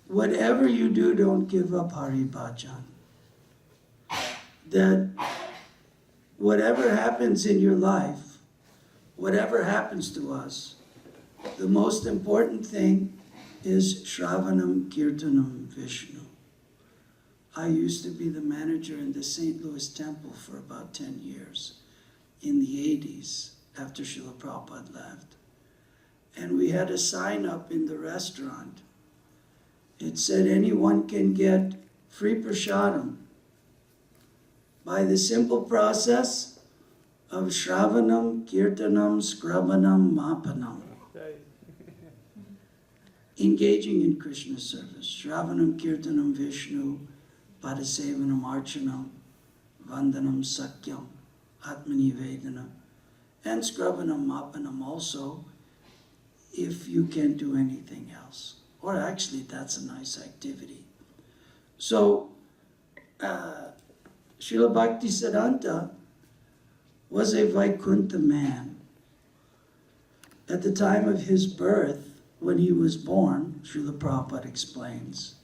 whatever you do, don't give up Hari Bhajan. That whatever happens in your life, whatever happens to us, the most important thing is Shravanam Kirtanam Vishnu. I used to be the manager in the St. Louis Temple for about 10 years in the 80s after Srila Prabhupada left. And we had a sign up in the restaurant. It said anyone can get free prasadam by the simple process of Shravanam, Kirtanam, Scravanam, Mapanam. Engaging in Krishna service. Shravanam, Kirtanam, Vishnu, Padasevanam, Archanam, Vandanam, Sakyam, Atmani Vedana, and Scravanam, Mapanam also, if you can't do anything else. Or actually, that's a nice activity. So, Srila Bhaktisiddhanta was a Vaikuntha man. At the time of his birth, when he was born, Srila Prabhupada explains,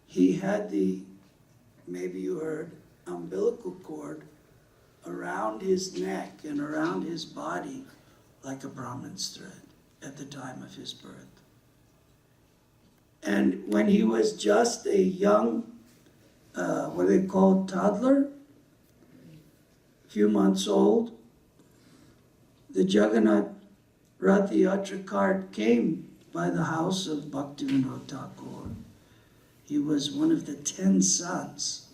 he had the, maybe you heard, umbilical cord around his neck and around his body like a Brahmin's thread at the time of his birth. And when he was just a young, what they call toddler, a few months old, the Jagannath Rath Yatra cart came by the house of Bhaktivinoda Thakur. He was one of the 10 sons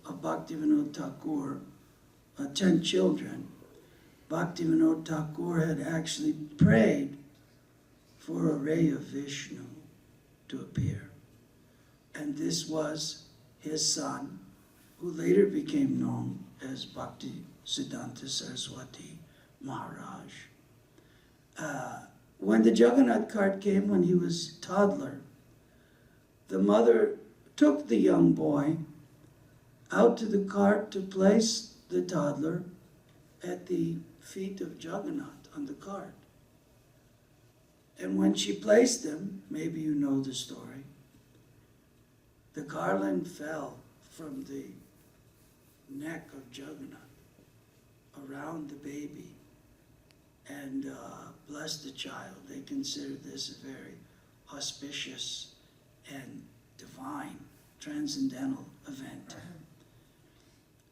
of Bhaktivinoda Thakur, 10 children. Bhaktivinoda Thakur had actually prayed for a ray of Vishnu to appear. And this was his son, who later became known as Bhaktisiddhanta Saraswati Maharaj. When the Jagannath cart came when he was a toddler, the mother took the young boy out to the cart to place the toddler at the feet of Jagannath on the cart. And when she placed him, maybe you know the story, the garland fell from the neck of Jagannath around the baby and blessed the child. They considered this a very auspicious and divine, transcendental event.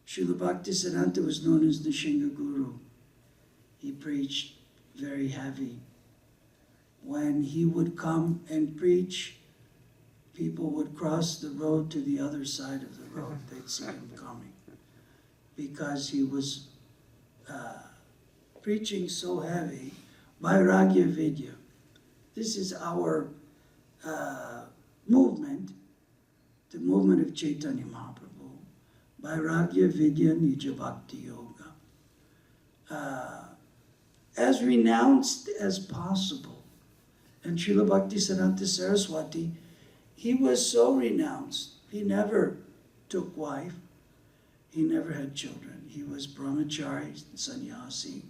Srila Bhaktisiddhanta was known as the Shinga Guru. He preached very heavy. When he would come and preach, people would cross the road to the other side of the road. They'd see him coming because he was preaching so heavy. Vairagya Vidya. This is our movement, the movement of Chaitanya Mahaprabhu. Vairagya Vidya Nija Bhakti Yoga. As renounced as possible. And Srila Bhaktisiddhanta Saraswati, he was so renounced. He never took wife. He never had children. He was brahmachari, sannyasi,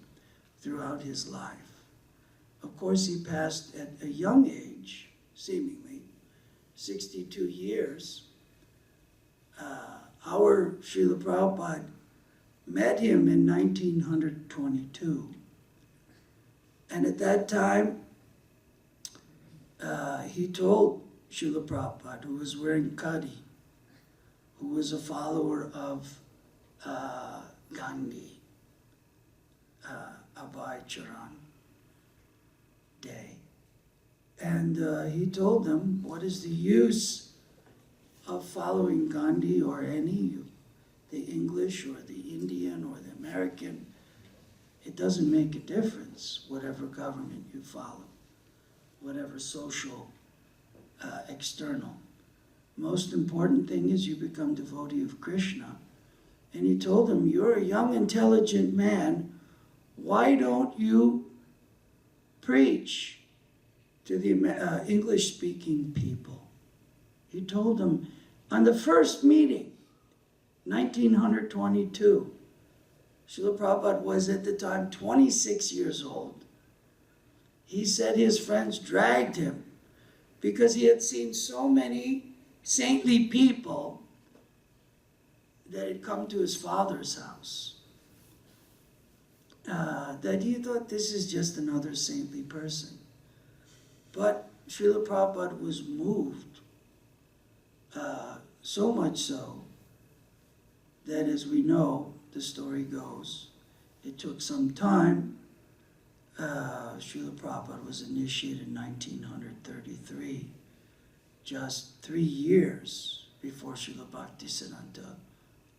throughout his life. Of course, he passed at a young age, seemingly, 62 years. Our Srila Prabhupada met him in 1922. And at that time, he told Srila Prabhupada, who was wearing khadi, who was a follower of Gandhi, Abhay Charan Day. And he told them, what is the use of following Gandhi or any, the English or the Indian or the American? It doesn't make a difference, whatever government you follow, whatever social, external. Most important thing is you become devotee of Krishna. And he told him, you're a young, intelligent man. Why don't you preach to the English-speaking people? He told them on the first meeting, 1922, Srila Prabhupada was at the time 26 years old. He said his friends dragged him because he had seen so many saintly people that had come to his father's house, that he thought this is just another saintly person. But Srila Prabhupada was moved, so much so that, as we know, the story goes, it took some time. Srila Prabhupada was initiated in 1933, just 3 years before Srila Bhaktisiddhanta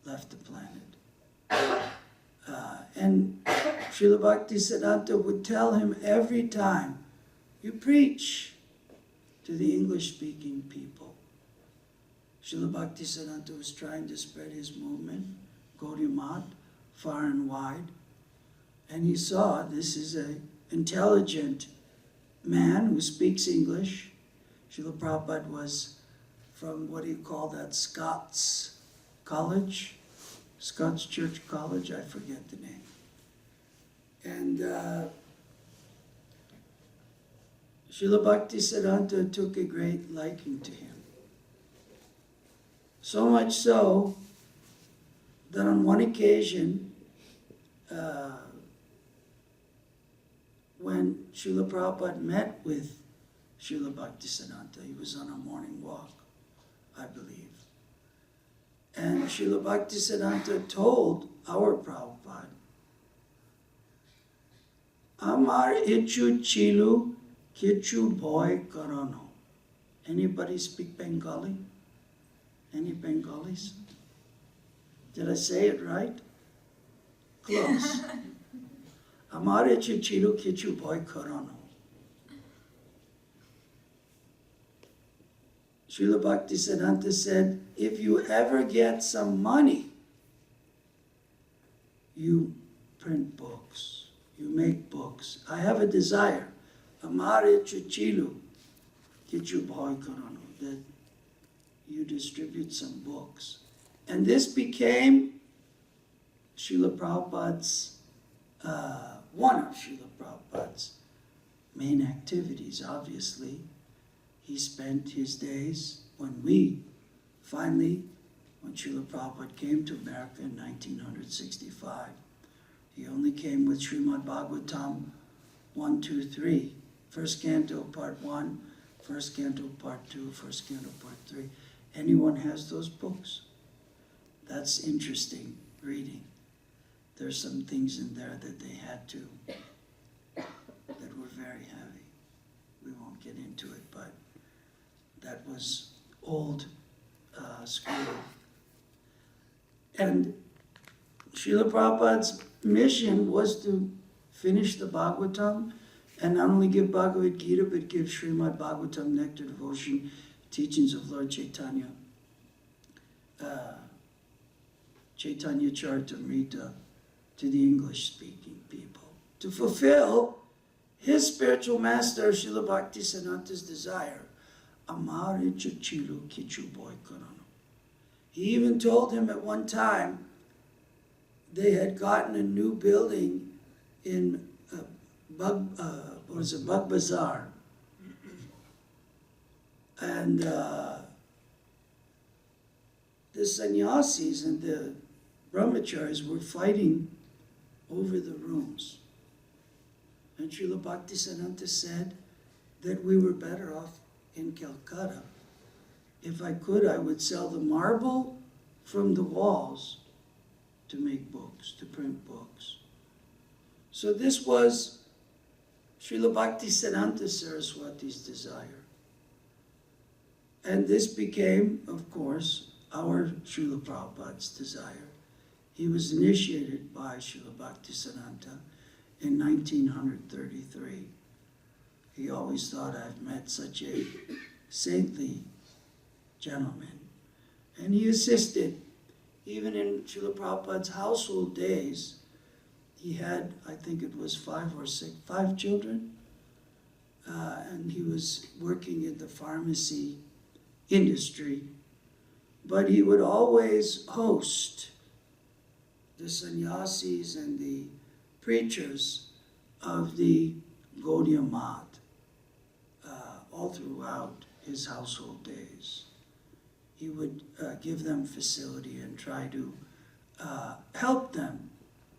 left the planet. And Srila Bhaktisiddhanta would tell him every time, you preach to the English-speaking people. Srila Bhaktisiddhanta was trying to spread his movement, Gaudiya Math, far and wide. And he saw this is an intelligent man who speaks English. Srila Prabhupada was from, what do you call that, Scots College? Scots Church College, I forget the name. And Srila Bhaktisiddhanta took a great liking to him. So much so that on one occasion, when Srila Prabhupada met with Srila Bhaktisiddhanta, he was on a morning walk, I believe. And Srila Bhaktisiddhanta told our Prabhupada, Amar ichu chilu kichu boy karano. Anybody speak Bengali? Any Bengalis? Did I say it right? Close. Amar ichu chilu kichu boy karano. Srila Bhaktisiddhanta said, if you ever get some money, you print books, you make books. I have a desire, Amare Chuchilu, Kichu Bhai Karano, that you distribute some books. And this became Srila Prabhupada's, one of Srila Prabhupada's main activities, obviously. He spent his days when Srila Prabhupada came to America in 1965, he only came with Srimad Bhagavatam 1, 2, 3. First canto, part 1, first canto, part 2, first canto, part 3. Anyone has those books? That's interesting reading. There's some things in there that they had to, that were very heavy. We won't get into it, but that was old school. And Srila Prabhupada's mission was to finish the Bhagavatam and not only give Bhagavad Gita, but give Srimad Bhagavatam, Nectar Devotion, teachings of Lord Chaitanya, Chaitanya Charitamrita, to the English-speaking people, to fulfill his spiritual master, Srila Bhaktisiddhanta's desire. Amare Chuchilu Kichu Boy Karano. He even told him at one time they had gotten a new building in Bug Bazaar. And the sannyasis and the brahmacharis were fighting over the rooms. And Srila Bhaktisiddhanta said that we were better off in Calcutta. If I could, I would sell the marble from the walls to make books, to print books. So this was Srila Bhaktisiddhanta Saraswati's desire. And this became, of course, our Srila Prabhupada's desire. He was initiated by Srila Bhaktisiddhanta in 1933. He always thought, I've met such a saintly gentleman. And he assisted, even in Srila Prabhupada's household days. He had, I think it was 5 children. And he was working in the pharmacy industry. But he would always host the sannyasis and the preachers of the Gaudiya Math all throughout his household days. He would give them facility and try to help them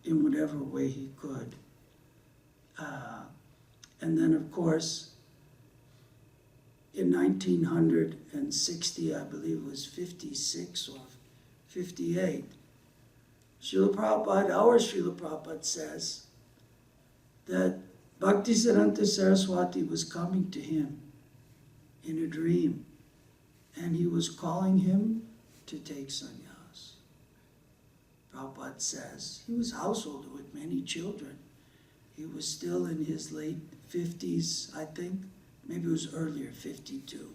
in whatever way he could. And then, of course, in 1960, I believe it was 56 or 58, Srila Prabhupada, our Srila Prabhupada says that Bhaktisiddhanta Saraswati was coming to him in a dream, and he was calling him to take sannyas. Prabhupada says he was a householder with many children. He was still in his late 50s, I think. Maybe it was earlier, 52.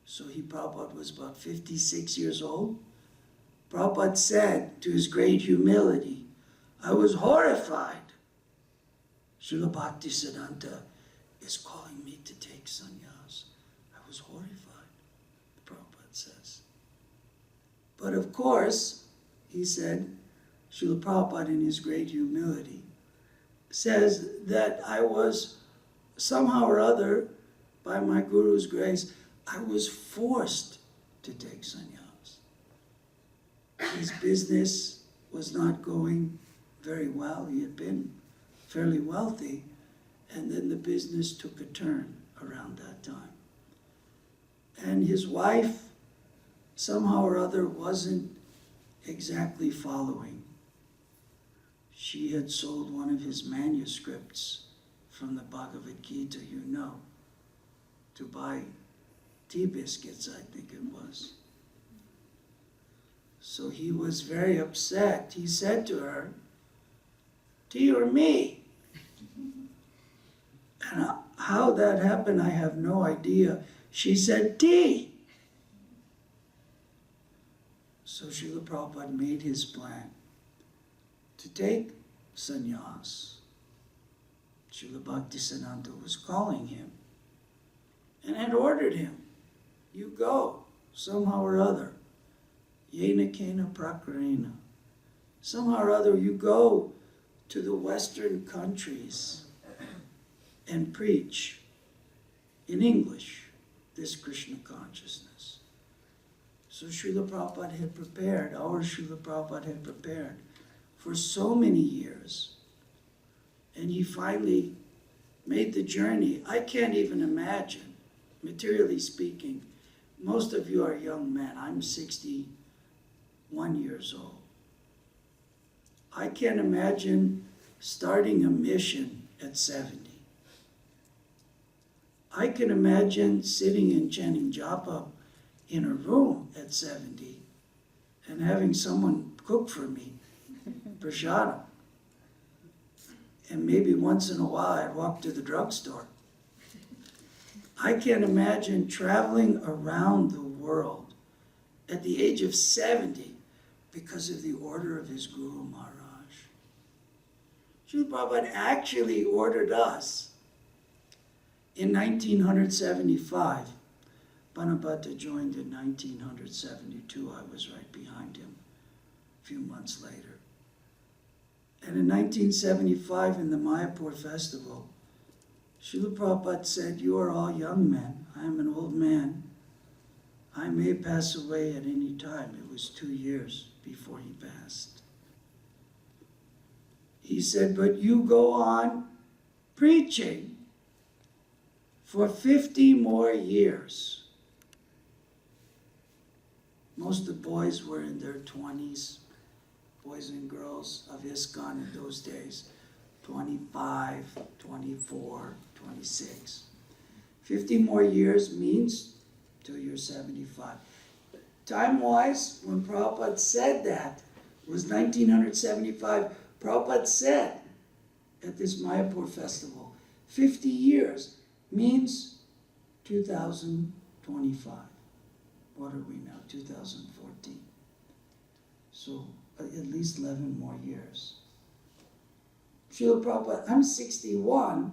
So Prabhupada was about 56 years old. Prabhupada said, to his great humility, I was horrified. Srila Bhaktisiddhanta is calling me to take sannyas. I was horrified, Prabhupada says. But of course, he said, Srila Prabhupada in his great humility says that I was somehow or other, by my Guru's grace, I was forced to take sannyas. His business was not going very well. He had been fairly wealthy, and then the business took a turn around that time. And his wife, somehow or other, wasn't exactly following. She had sold one of his manuscripts from the Bhagavad Gita, to buy tea biscuits, I think it was. So he was very upset. He said to her, tea or me? And how that happened, I have no idea. She said, tea. So Srila Prabhupada made his plan to take sannyas. Srila Bhaktisiddhanta was calling him and had ordered him, you go, somehow or other. Yena kena prakarena. Somehow or other, you go to the Western countries and preach in English this Krishna consciousness. So Srila Prabhupada had prepared, our Srila Prabhupada had prepared for so many years. And he finally made the journey. I can't even imagine, materially speaking. Most of you are young men. I'm 61 years old. I can't imagine starting a mission at 70. I can imagine sitting and chanting japa in a room at 70 and having someone cook for me, prasadam. And maybe once in a while I'd walk to the drugstore. I can't imagine traveling around the world at the age of 70 because of the order of his Guru Maharaj. Srila Prabhupada actually ordered us in 1975. Banabhatta joined in 1972. I was right behind him a few months later. And in 1975, in the Mayapur festival, Srila Prabhupada said, you are all young men. I am an old man. I may pass away at any time. It was 2 years before he passed. He said, but you go on preaching for 50 more years. Most of the boys were in their 20s. Boys and girls of ISKCON in those days, 25, 24, 26. 50 more years means till you're 75. Time-wise, when Prabhupada said that, it was 1975, Prabhupada said at this Mayapur festival, 50 years means 2025. What are we now, 2014? So at least 11 more years. Srila Prabhupada, I'm 61,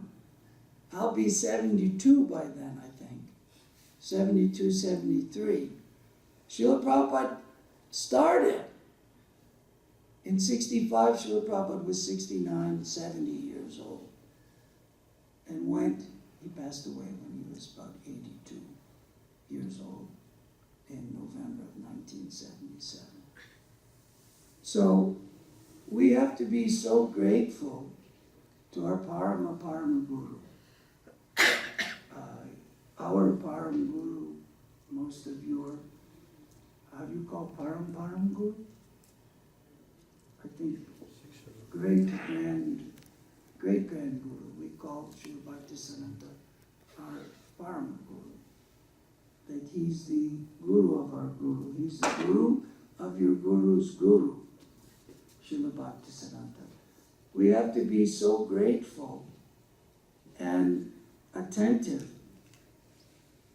I'll be 72 by then, I think. 72, 73. Srila Prabhupada started. In 65, Srila Prabhupada was 69, 70 years old. And he passed away when he was about 82. 1987. So we have to be so grateful to our Parama Guru. Our Param Guru, most of you are, how do you call Param Guru? I think great-grand Guru. We call Srila Bhaktisiddhanta our Param Guru. That he's the Guru of our Guru. He's the Guru of your Guru's Guru, Srila Bhaktisiddhanta. We have to be so grateful and attentive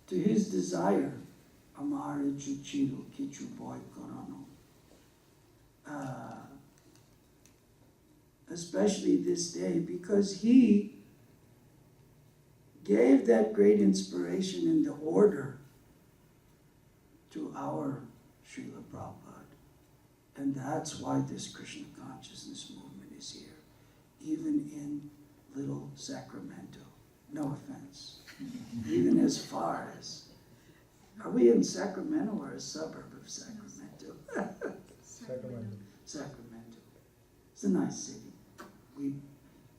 to his desire, Amare Chuchiru Kichu Boy Korano. Especially this day, because he gave that great inspiration in the order to our Srila Prabhupada. And that's why this Krishna consciousness movement is here, even in little Sacramento. No offense. Even as far as, are we in Sacramento or a suburb of Sacramento? Sacramento. It's a nice city. We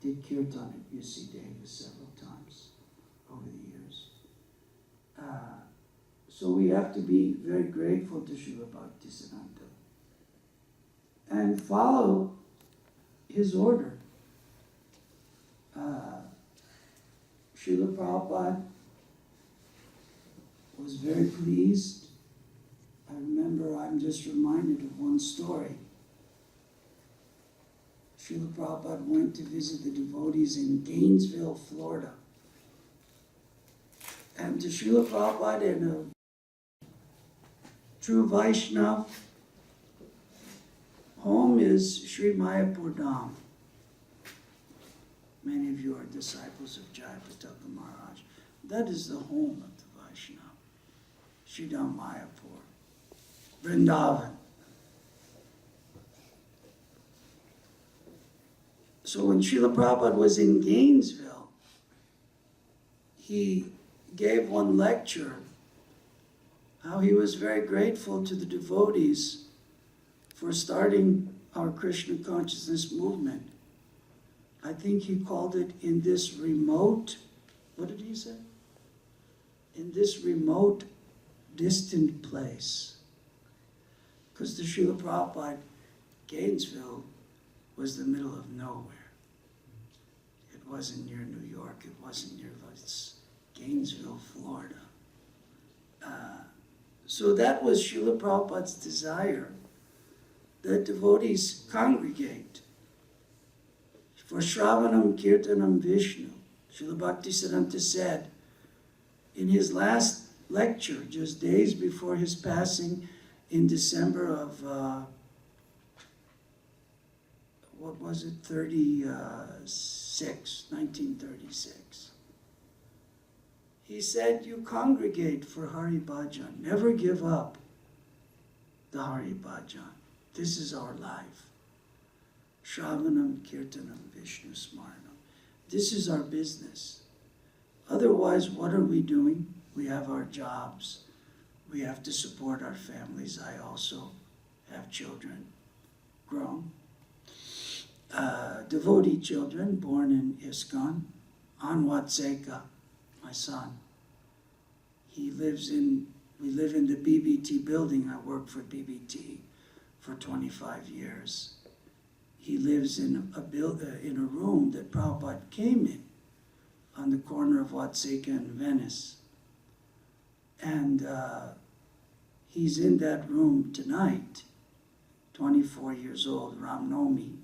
did kirtan at UC Davis several times over the years. So we have to be very grateful to Srila Bhaktisiddhanta and follow his order. Srila Prabhupada was very pleased. I remember, I'm just reminded of one story. Srila Prabhupada went to visit the devotees in Gainesville, Florida. And to Srila Prabhupada and a true Vaishnava, home is Sri Mayapur Dham. Many of you are disciples of Jayapataka Maharaj. That is the home of the Vaishnava, Sridham Mayapur, Vrindavan. So when Srila Prabhupada was in Gainesville, he gave one lecture how he was very grateful to the devotees for starting our Krishna consciousness movement. I think he called it in this remote, what did he say? In this remote, distant place. Because the Srila Prabhupada, Gainesville was the middle of nowhere. It wasn't near New York, it wasn't near Gainesville, Florida. So that was Srila Prabhupada's desire, that devotees congregate for Shravanam Kirtanam Vishnu. Srila Bhaktisiddhanta said in his last lecture, just days before his passing in December of, 1936. He said, you congregate for Hari Bhajan. Never give up the Hari Bhajan. This is our life. Shravanam Kirtanam Vishnu Smaranam. This is our business. Otherwise, what are we doing? We have our jobs. We have to support our families. I also have children, grown. Devotee children born in ISKCON. Anwat Seka, my son. We live in the BBT building. I worked for BBT for 25 years. He lives in a room that Prabhupada came in on the corner of Watseka and Venice. And he's in that room tonight, 24 years old, Ramnomi.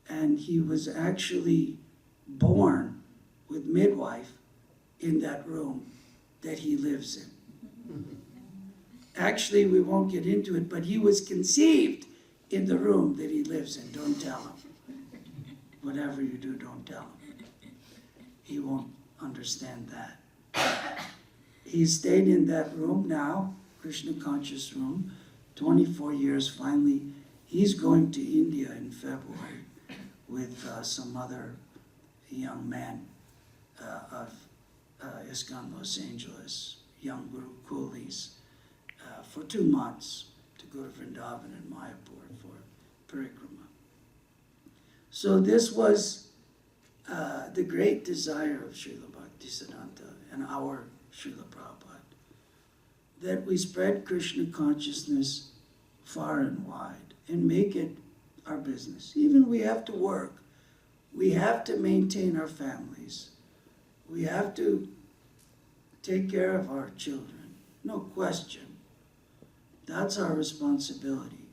And he was actually born with midwife in that room that he lives in. Actually, we won't get into it, but he was conceived in the room that he lives in. Don't tell him. Whatever you do, don't tell him. He won't understand that. He stayed in that room now, Krishna conscious room, 24 years. Finally, he's going to India in February with some other young men of ISKCON Los Angeles, young guru coolies, for 2 months. to go to Vrindavan and Mayapur for parikrama. So this was the great desire of Srila Bhaktisiddhanta and our Srila Prabhupada, that we spread Krishna consciousness far and wide and make it our business. Even we have to work. We have to maintain our families. We have to take care of our children. No question. That's our responsibility.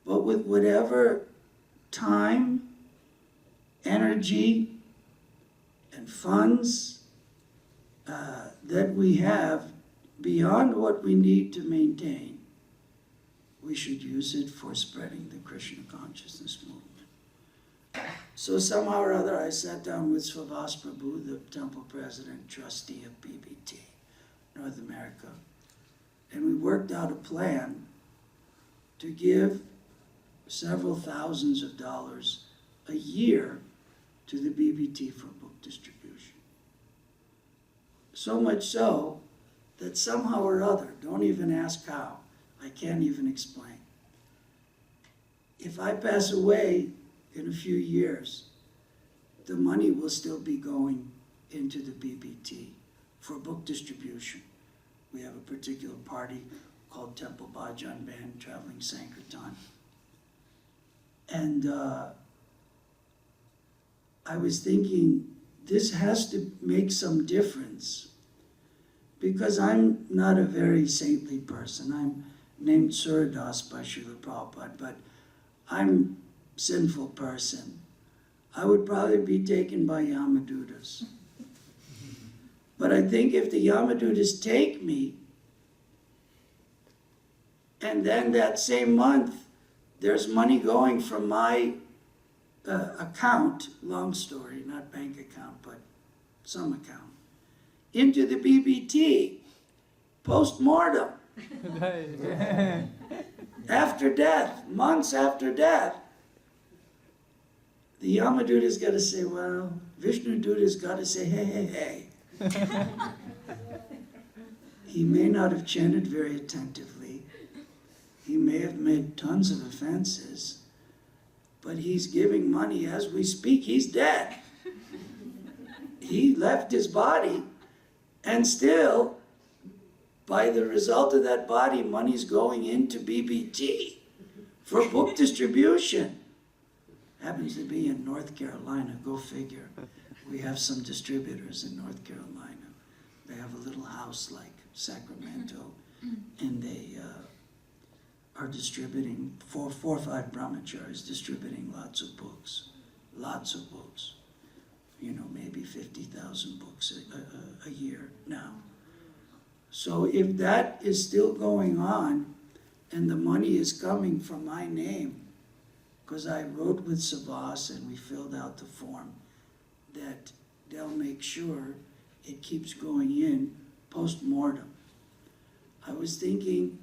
But with whatever time, energy, and funds that we have beyond what we need to maintain, we should use it for spreading the Krishna consciousness movement. So somehow or other I sat down with Svabhas Prabhu, the temple president, trustee of BBT, North America, and we worked out a plan to give several thousands of dollars a year to the BBT for book distribution. So much so that somehow or other, don't even ask how, I can't even explain. If I pass away in a few years, the money will still be going into the BBT for book distribution. We have a particular party called Temple Bhajan Band Traveling Sankirtan. And I was thinking, this has to make some difference, because I'm not a very saintly person. I'm named Suradas by Srila Prabhupada, but I'm a sinful person. I would probably be taken by Yamadutas. But I think if the Yamadutas take me, and then that same month, there's money going from my account, long story, not bank account, but some account, into the BBT, post-mortem, after death, months after death. The Yamaduta's got to say, well, Vishnu Duta's got to say, hey, hey, hey. He may not have chanted very attentively. He may have made tons of offenses, but he's giving money as we speak. He's dead. He left his body, and still, by the result of that body, money's going into BBT for book distribution. Happens to be in North Carolina, go figure. We have some distributors in North Carolina. They have a little house like Sacramento, and they are distributing, four or five brahmacharis distributing lots of books. You know, maybe 50,000 books a year now. So if that is still going on, and the money is coming from my name, because I wrote with Savas and we filled out the form, that they'll make sure it keeps going in post-mortem. I was thinking,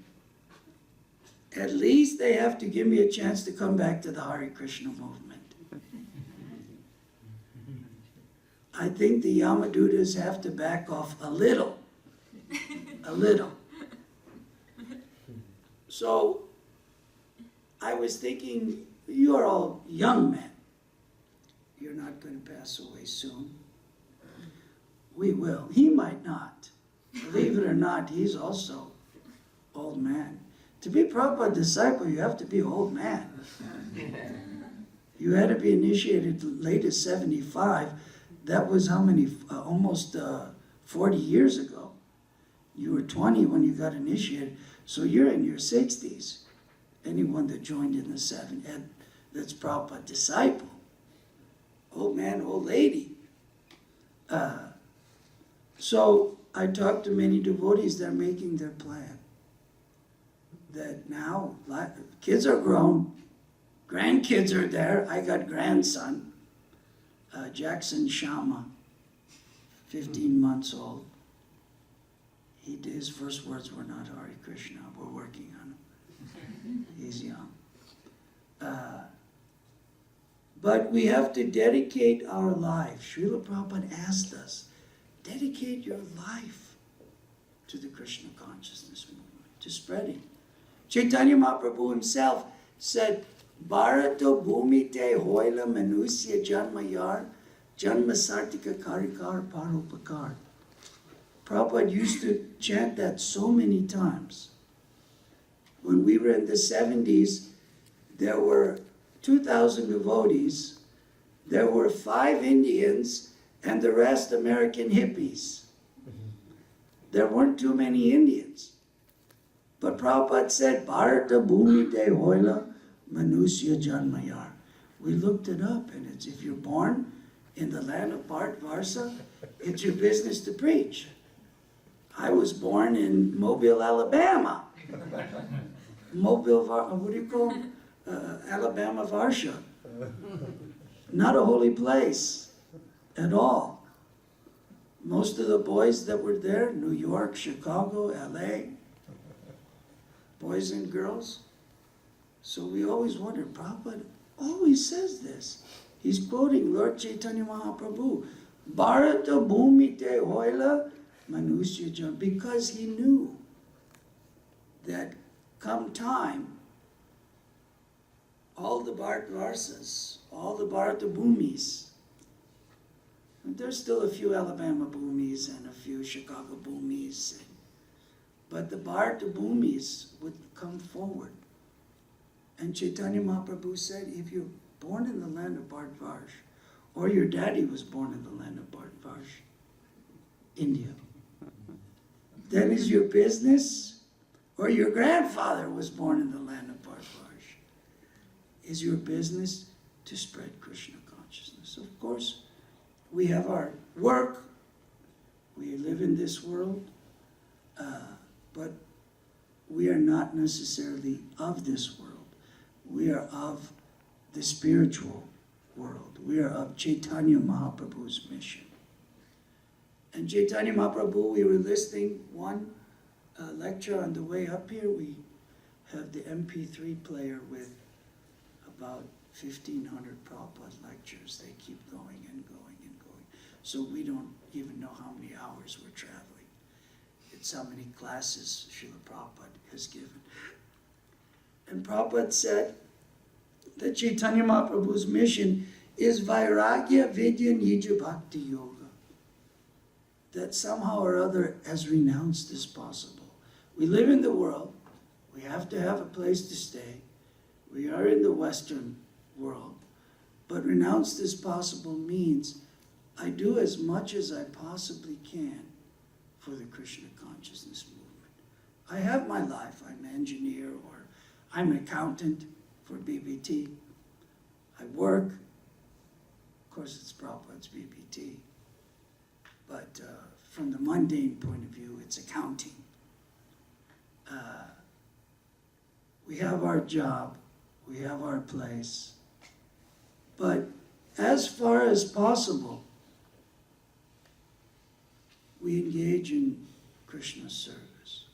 at least they have to give me a chance to come back to the Hare Krishna movement. I think the Yamadutas have to back off a little. A little. So I was thinking, you're all young men. You're not going to pass away soon. We will. He might not. Believe it or not, he's also old man. To be Prabhupada disciple, you have to be old man. You had to be initiated late as 75. That was how many? Almost 40 years ago. You were 20 when you got initiated, so you're in your 60s. Anyone that joined in the 70s, that's Prabhupada disciple. Old man, old lady. So I talked to many devotees, they're making their plan. That now, kids are grown, grandkids are there. I got grandson, Jackson Shama, 15 months old. His first words were not Hare Krishna, we're working on him. He's young. But we have to dedicate our life. Srila Prabhupada asked us, dedicate your life to the Krishna consciousness movement, to spreading. Chaitanya Mahaprabhu himself said, Bharato bhumite hoila manusya janmayar janma sartika karikar paropakar. Prabhupada used to chant that so many times. When we were in the 70s, there were 2,000 devotees, there were 5 Indians, and the rest American hippies. There weren't too many Indians. But Prabhupada said, Bharata Bhumi De Hoila Manusya Janmayar. We looked it up, and it's if you're born in the land of Bharat-Varsa, it's your business to preach. I was born in Mobile, Alabama. Mobile, what do you call it? Alabama, Varsha. Not a holy place at all. Most of the boys that were there, New York, Chicago, LA, boys and girls. So we always wondered, Prabhupada always says this. He's quoting Lord Chaitanya Mahaprabhu, Bharata Bhumi Te Hoila Manusya Jan, because he knew that come time, all the Bharat-Varsas, all the Bharata Bhumis, and there's still a few Alabama Bhumis and a few Chicago Bhumis, but the Bharata Bhumis would come forward. And Chaitanya Mahaprabhu said, if you're born in the land of Bharat-Varsh, or your daddy was born in the land of Bharat-Varsh, India, then is your business, or your grandfather was born in the land of Bharat-Varsh, is your business to spread Krishna consciousness. Of course, we have our work, we live in this world, but we are not necessarily of this world. We are of the spiritual world. We are of Chaitanya Mahaprabhu's mission. And Chaitanya Mahaprabhu, we were listening one lecture on the way up here. We have the MP3 player with about 1,500 Prabhupada lectures. They keep going and going and going. So we don't even know how many hours we're traveling. It's how many classes Srila Prabhupada has given. And Prabhupada said that Chaitanya Mahaprabhu's mission is Vairagya Vidya Nija Bhakti Yoga. That somehow or other as renounced as possible. We live in the world. We have to have a place to stay. We are in the Western world. But renounced as possible means I do as much as I possibly can for the Krishna consciousness movement. I have my life. I'm an engineer or I'm an accountant for BBT. I work. Of course, it's Prabhupada's BBT. But from the mundane point of view, it's accounting. We have our job. We have our place. But as far as possible, we engage in Krishna's service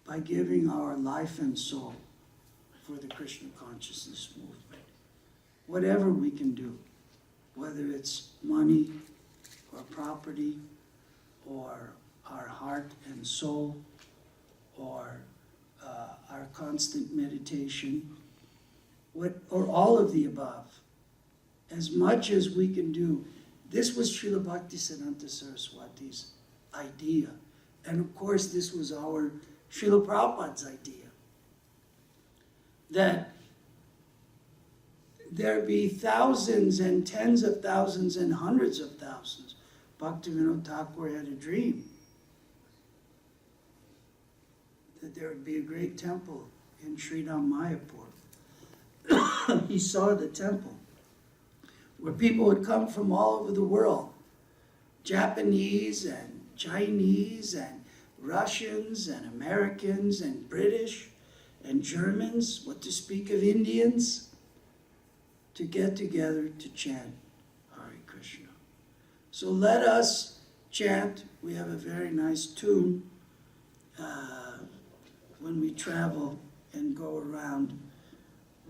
by giving our life and soul for the Krishna consciousness movement. Whatever we can do, whether it's money or property or our heart and soul or our constant meditation, or all of the above, as much as we can do. This was Srila Bhaktisiddhanta Saraswati's idea. And of course, this was our Srila Prabhupada's idea. That there be thousands and tens of thousands and hundreds of thousands. Bhaktivinoda Thakur had a dream that there would be a great temple in Sridham Mayapur. He saw the temple where people would come from all over the world, Japanese and Chinese and Russians and Americans and British and Germans, what to speak of Indians, to get together to chant Hare Krishna. So let us chant. We have a very nice tune when we travel and go around.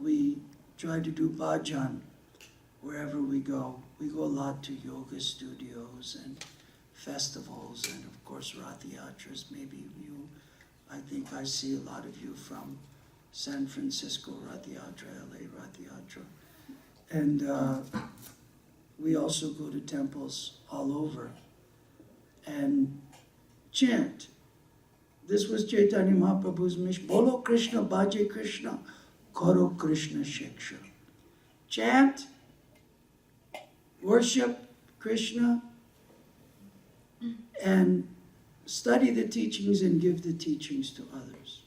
We try to do bhajan wherever we go. We go a lot to yoga studios and festivals and of course Rath Yatras. Maybe you, I think I see a lot of you from San Francisco, Rathayatra, LA, Rathayatra. And we also go to temples all over and chant. This was Chaitanya Mahaprabhu's mission. Bolo Krishna, Bhaje Krishna, Karo Krishna Shiksha. Chant, worship Krishna, and study the teachings and give the teachings to others.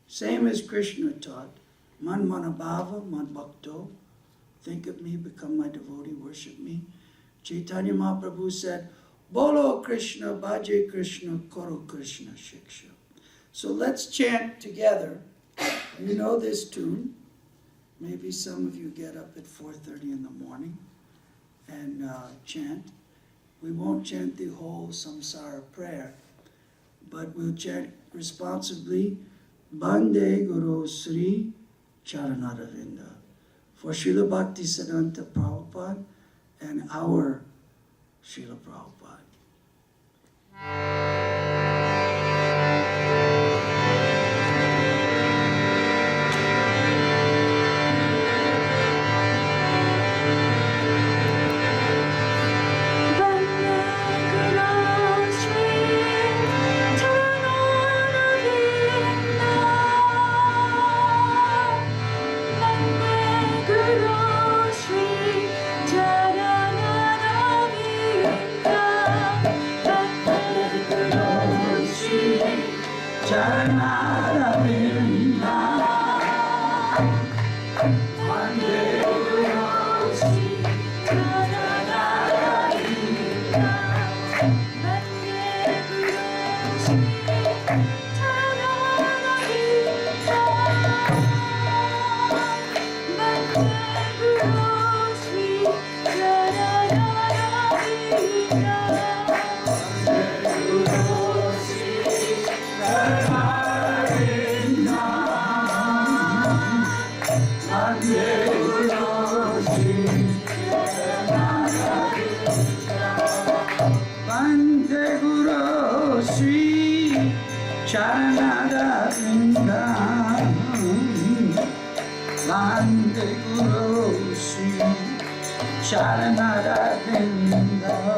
Same as Krishna taught. Man manabhava, man bhakto. Think of me, become my devotee, worship me. Chaitanya Mahaprabhu said, Bolo Krishna, Bhaje Krishna, Karo Krishna Shiksha. So let's chant together. You know this tune. Maybe some of you get up at 4:30 in the morning and chant. We won't chant the whole samsara prayer, but we'll chant responsibly, Bande Guru Sri Charanaravinda, for Srila Bhakti Siddhanta Prabhupada and our Srila Prabhupada. Charanaravinda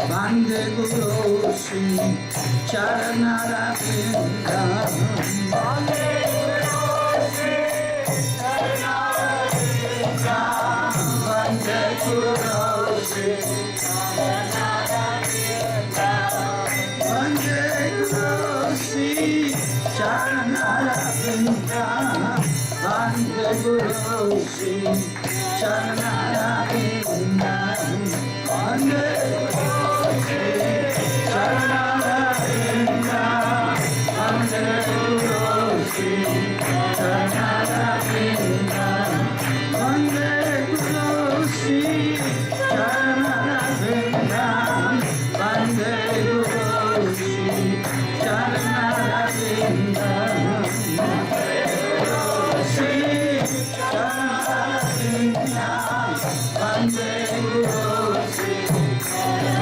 Vande Guru Sri Charanaravinda. Vande Guru Sri Charanaravinda. Vande Guru Sri Charanaravinda. Vande Guru Sri Charanaravinda. Vande Guru Sri Charanaravinda. Vande Guru Sri Charanaravinda. Vande Guru Sri Charanaravinda. Vande Guru Sri Charanaravinda. Vande Guru Sri Charanaravinda.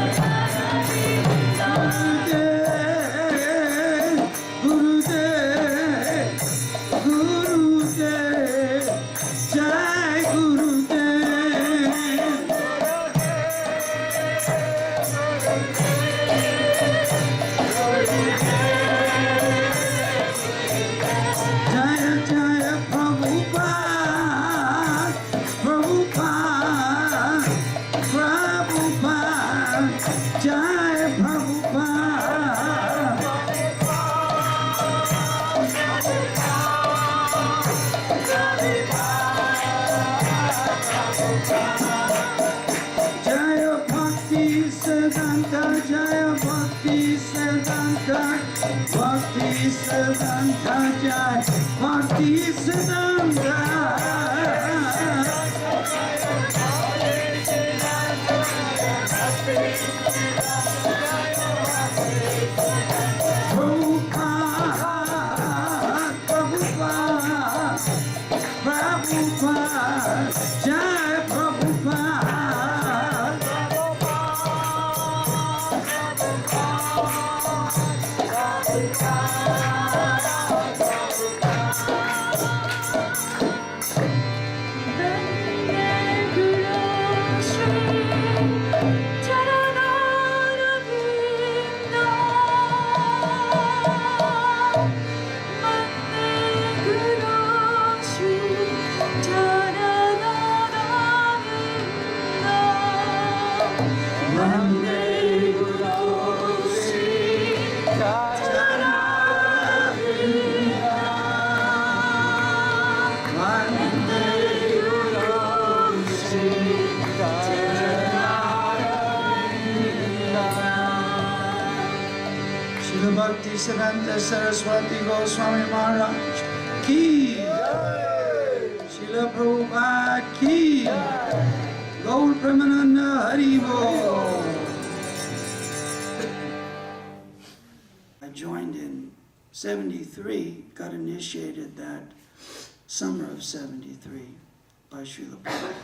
Bhaktisiddhanta Saraswati Goswami Maharaj Ki Srila Prabhupada Ki Gaur Premananda Haribo. I joined in 73, got initiated that summer of 73 by Srila Prabhupada.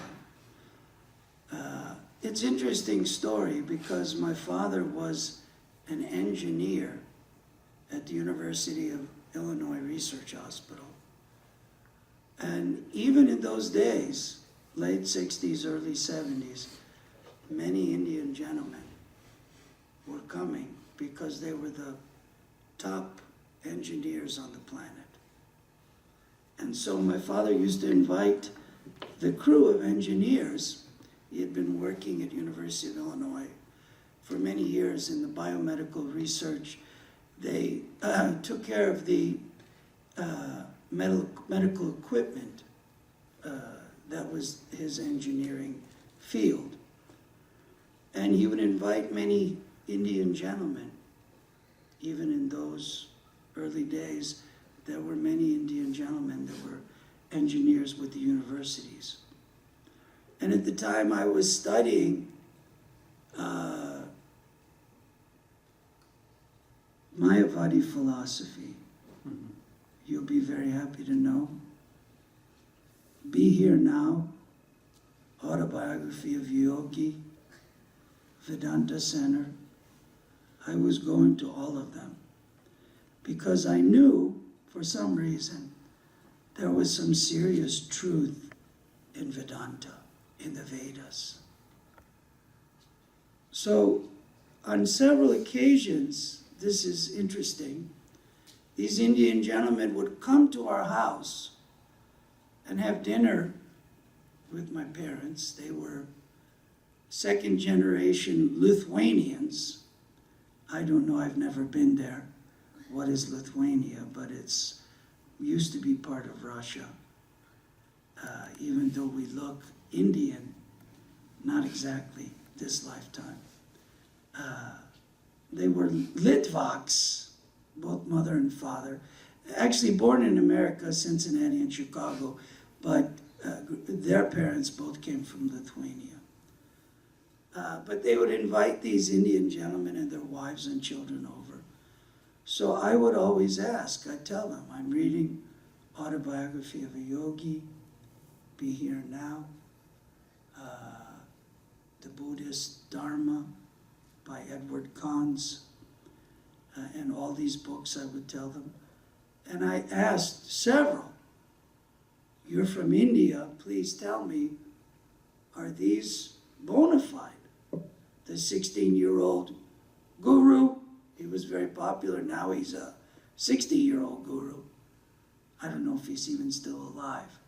It's an interesting story because my father was an engineer at the University of Illinois Research Hospital. And even in those days, late 60s, early 70s, many Indian gentlemen were coming because they were the top engineers on the planet. And so my father used to invite the crew of engineers. He had been working at University of Illinois for many years in the biomedical research. They took care of the medical equipment. That was his engineering field. And he would invite many Indian gentlemen. Even in those early days, there were many Indian gentlemen that were engineers with the universities. And at the time I was studying Mayavadi philosophy. You'll be very happy to know. Be Here Now, Autobiography of Yogi, Vedanta Center. I was going to all of them because I knew, for some reason, there was some serious truth in Vedanta, in the Vedas. So on several occasions, this is interesting, these Indian gentlemen would come to our house and have dinner with my parents. They were second generation Lithuanians. I don't know, I've never been there. What is Lithuania? But it's used to be part of Russia. Even though we look Indian, not exactly this lifetime. They were Litvaks, both mother and father. Actually born in America, Cincinnati and Chicago, but their parents both came from Lithuania. But they would invite these Indian gentlemen and their wives and children over. So I would always ask, I'd tell them, I'm reading Autobiography of a Yogi, Be Here Now, The Buddhist Dharma by Edward Conze, and all these books I would tell them. And I asked several, you're from India, please tell me, are these bona fide? The 16-year-old guru, he was very popular, now he's a 60-year-old guru. I don't know if he's even still alive.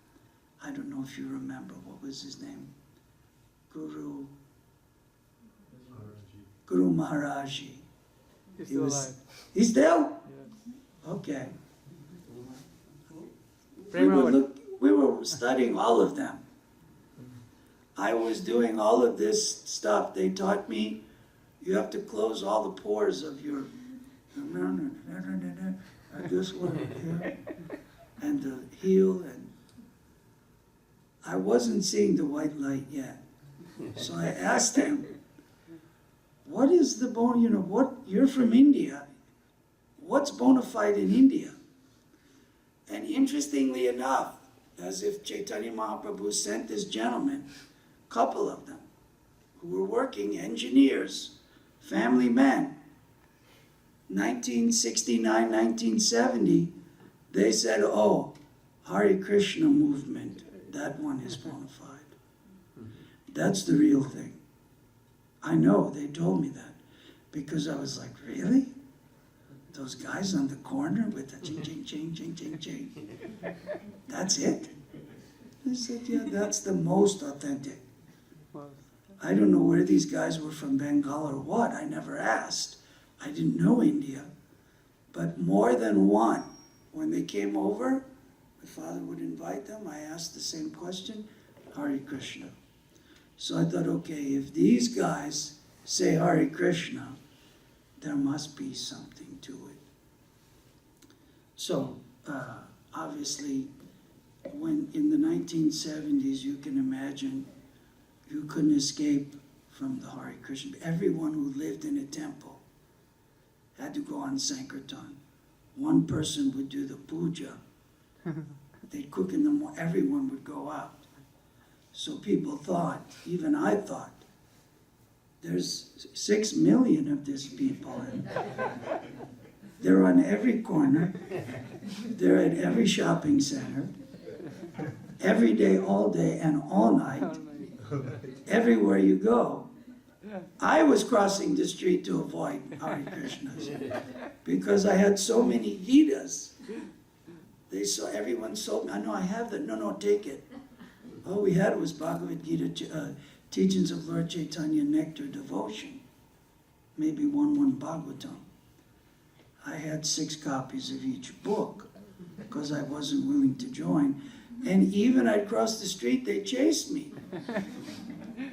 I don't know if you remember, what was his name? Guru Maharaji. He's still alive. He's still? Yes. Okay. Prema We were studying all of them. I was doing all of this stuff. They taught me you have to close all the pores of your this one here and the heel, and I wasn't seeing the white light yet. So I asked him, what is the what, you're from India, what's bona fide in India? And interestingly enough, as if Chaitanya Mahaprabhu sent this gentleman, couple of them, who were working, engineers, family men, 1969, 1970, they said, oh, Hare Krishna movement, that one is bona fide. That's the real thing. I know, they told me that, because I was like, really? Those guys on the corner with the ching, ching, ching, ching, ching, ching. That's it? I said, yeah, that's the most authentic. I don't know where these guys were from, Bengal or what. I never asked. I didn't know India. But more than one, when they came over, my father would invite them. I asked the same question, Hare Krishna. So I thought, okay, if these guys say Hare Krishna, there must be something to it. So, obviously, when in the 1970s, you can imagine, you couldn't escape from the Hare Krishna. Everyone who lived in a temple had to go on Sankirtan. One person would do the puja. They'd cook in the morning. Everyone would go out. So people thought, even I thought, there's 6 million of these people, and they're on every corner. They're at every shopping center, every day, all day, and all night. Everywhere you go. I was crossing the street to avoid Hare Krishnas because I had so many Gitas. They saw, everyone sold me. I know I have that. No, take it. All we had was Bhagavad Gita, Teachings of Lord Chaitanya, Nectar, Devotion. Maybe one Bhagavatam. I had 6 copies of each book because I wasn't willing to join. And even I'd cross the street, they chased me.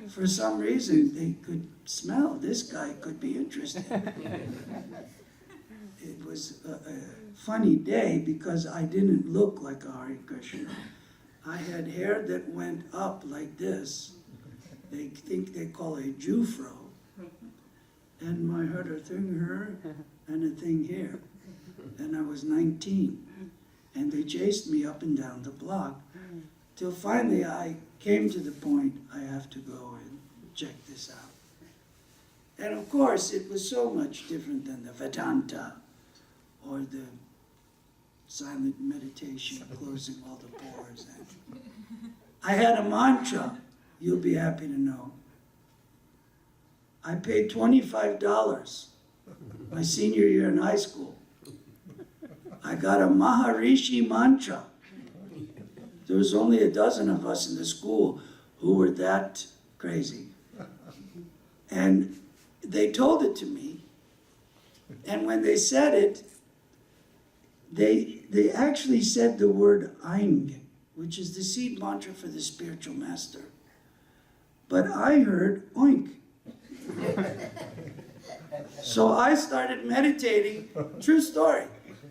For some reason, they could smell, this guy could be interested. It was a funny day because I didn't look like a Hare Krishna. I had hair that went up like this. They think they call it a Jufro. And I had a thing here and a thing here. And I was 19. And they chased me up and down the block till finally I came to the point I have to go and check this out. And of course, it was so much different than the Vedanta or the silent meditation, closing all the pores. And I had a mantra, you'll be happy to know. I paid $25 my senior year in high school. I got a Maharishi mantra. There was only a dozen of us in the school who were that crazy. And they told it to me. And when they said it, they actually said the word Aing, which is the seed mantra for the spiritual master. But I heard oink. So I started meditating, true story,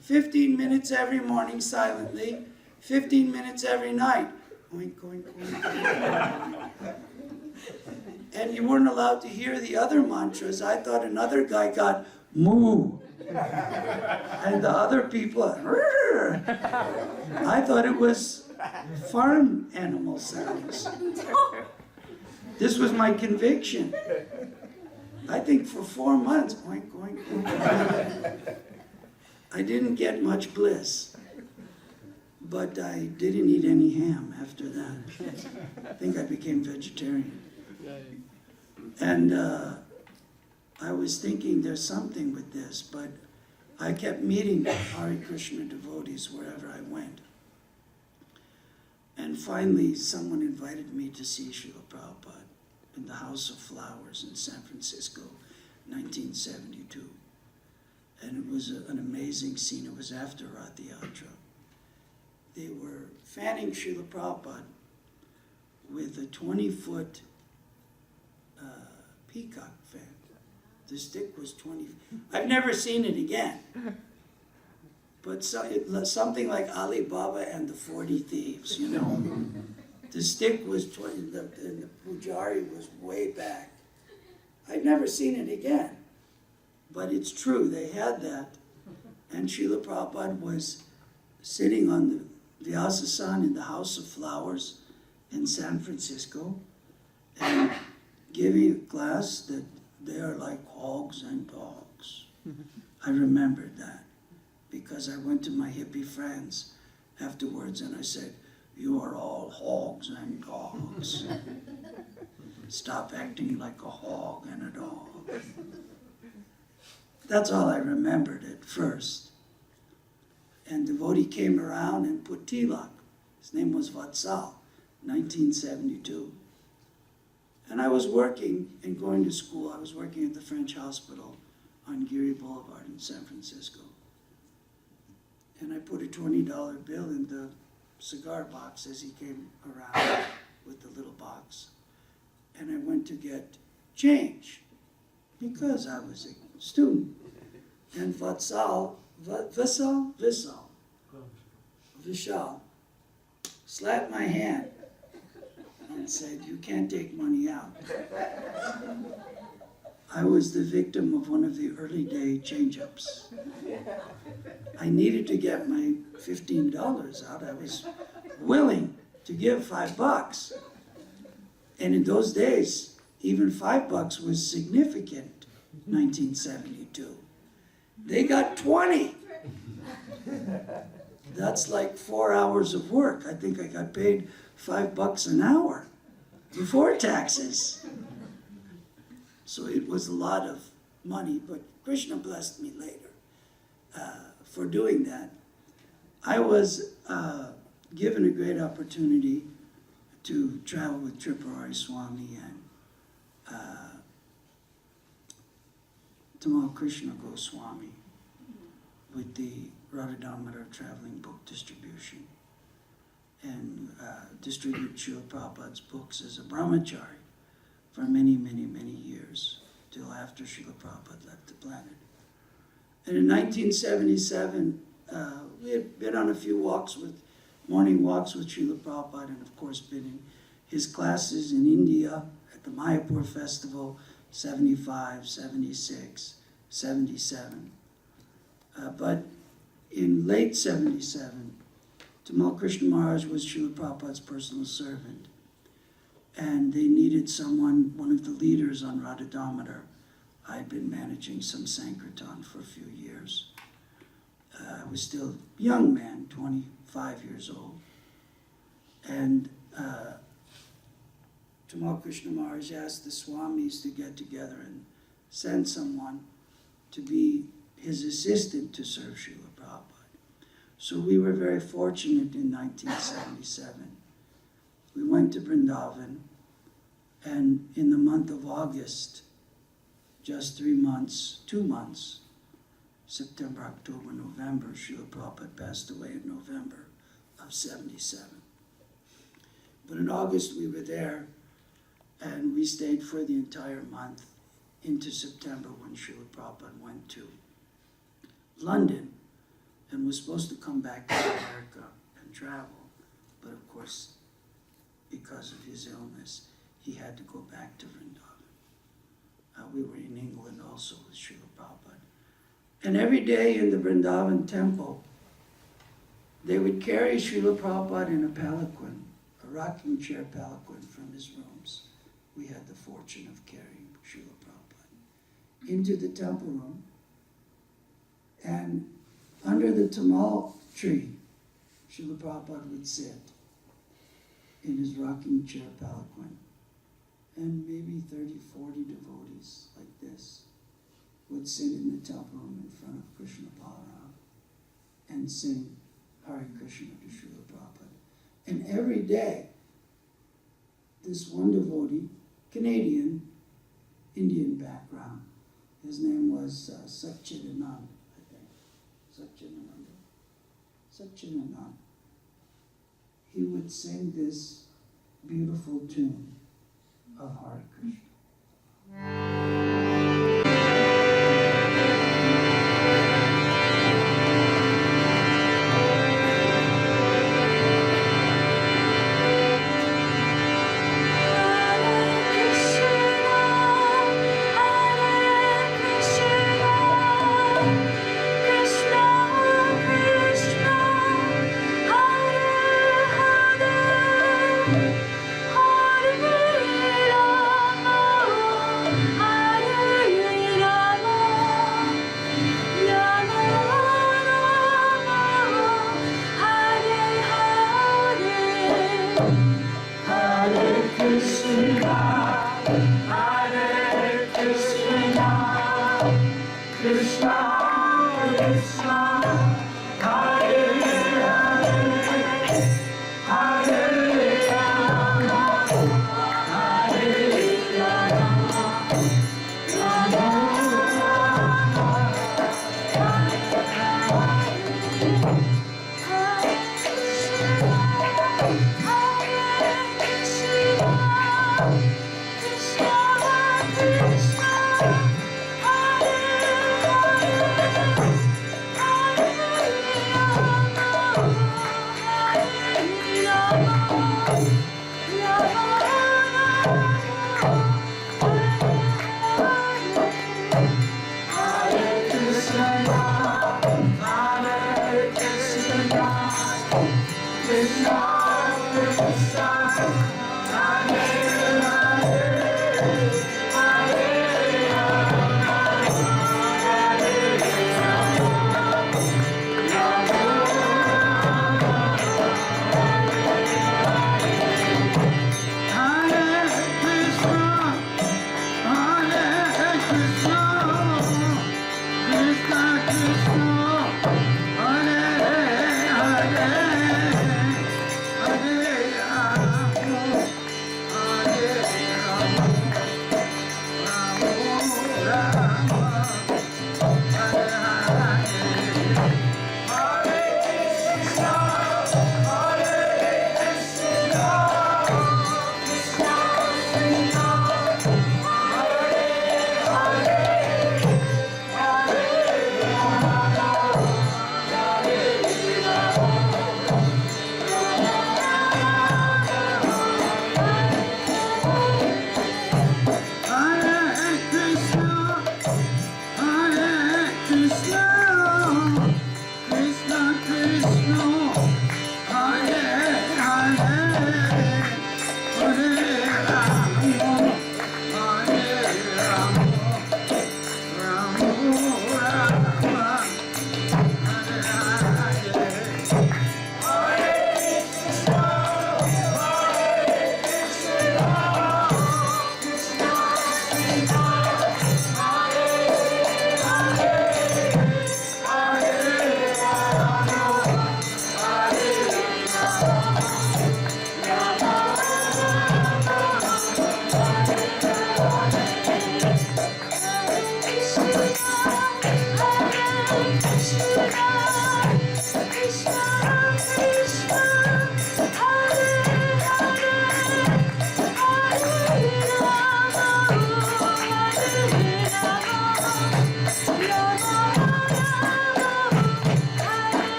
15 minutes every morning silently, 15 minutes every night. Oink, oink, oink, oink. And you weren't allowed to hear the other mantras. I thought another guy got moo. And the other people, rrr. I thought it was farm animal sounds. This was my conviction. I think for 4 months, oink, oink, oink, I didn't get much bliss. But I didn't eat any ham after that. I think I became vegetarian. And I was thinking there's something with this, but I kept meeting Hare Krishna devotees wherever I went. And finally, someone invited me to see Srila Prabhupada in the House of Flowers in San Francisco, 1972. And it was an amazing scene. It was after Rath Yatra. They were fanning Srila Prabhupada with a 20-foot peacock fan. The stick was 20. I've never seen it again. But something like Ali Baba and the 40 Thieves, you know. The stick was 20, and the pujari was way back. I've never seen it again. But it's true, they had that. And Srila Prabhupada was sitting on the Vyasasan in the House of Flowers in San Francisco and giving a class that they are like hogs and dogs. I remembered that because I went to my hippie friends afterwards and I said, "You are all hogs and dogs. Stop acting like a hog and a dog." That's all I remembered at first. And the devotee came around and put tilak. His name was Vatsal, 1972. And I was working and going to school. I was working at the French hospital on Geary Boulevard in San Francisco. And I put a $20 bill in the cigar box as he came around with the little box. And I went to get change because I was a student. And Vishal slapped my hand and said, "You can't take money out." I was the victim of one of the early day change-ups. I needed to get my $15 out. I was willing to give $5. And in those days, even $5 was significant, 1972. They got 20. That's like 4 hours of work. I think I got paid $5 an hour before taxes. So it was a lot of money, but Krishna blessed me later for doing that. I was given a great opportunity to travel with Tripurari Swami and Tamal Krishna Goswami with the Radha Damodar Traveling Book Distribution and distribute Srila Prabhupada's books as a brahmachari for many, many, many years, till after Srila Prabhupada left the planet. And in 1977, we had been on a few morning walks with Srila Prabhupada, and of course been in his classes in India at the Mayapur Festival, 75, 76, 77. But in late 77, Tamal Krishna Maharaj was Srila Prabhupada's personal servant. And they needed someone, one of the leaders on Radha Damodar. I'd been managing some Sankirtan for a few years. I was still a young man, 25 years old. And Tamal Krishna Maharaj asked the Swamis to get together and send someone to be his assistant to serve Srila Prabhupada. So we were very fortunate in 1977. We went to Vrindavan, and in the month of August, just 2 months, September, October, November, Srila Prabhupada passed away in November of 77. But in August we were there, and we stayed for the entire month into September when Srila Prabhupada went to London and was supposed to come back to America and travel. But of course, because of his illness, he had to go back to Vrindavan. We were in England also with Srila Prabhupada. And every day in the Vrindavan temple, they would carry Srila Prabhupada in a palanquin, a rocking chair palanquin from his rooms. We had the fortune of carrying Srila Prabhupada into the temple room. And under the tamal tree, Srila Prabhupada would sit in his rocking chair palanquin. And maybe 30, 40 devotees like this would sit in the temple room in front of Krishna Balaram and sing Hare Krishna to Srila Prabhupada. And every day, this one devotee, Canadian, Indian background, his name was Satchidanand, I think. Satchidanand. He would sing this beautiful tune of Hare Krishna. Hare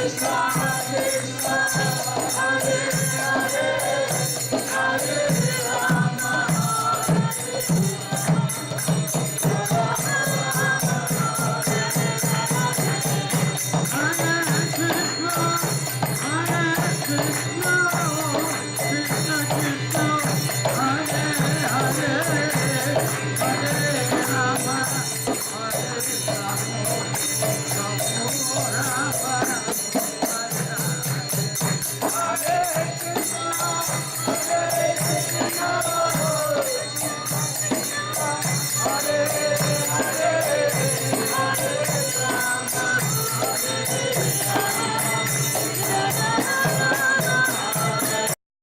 Krishna, Hare Hare, Hare Hare.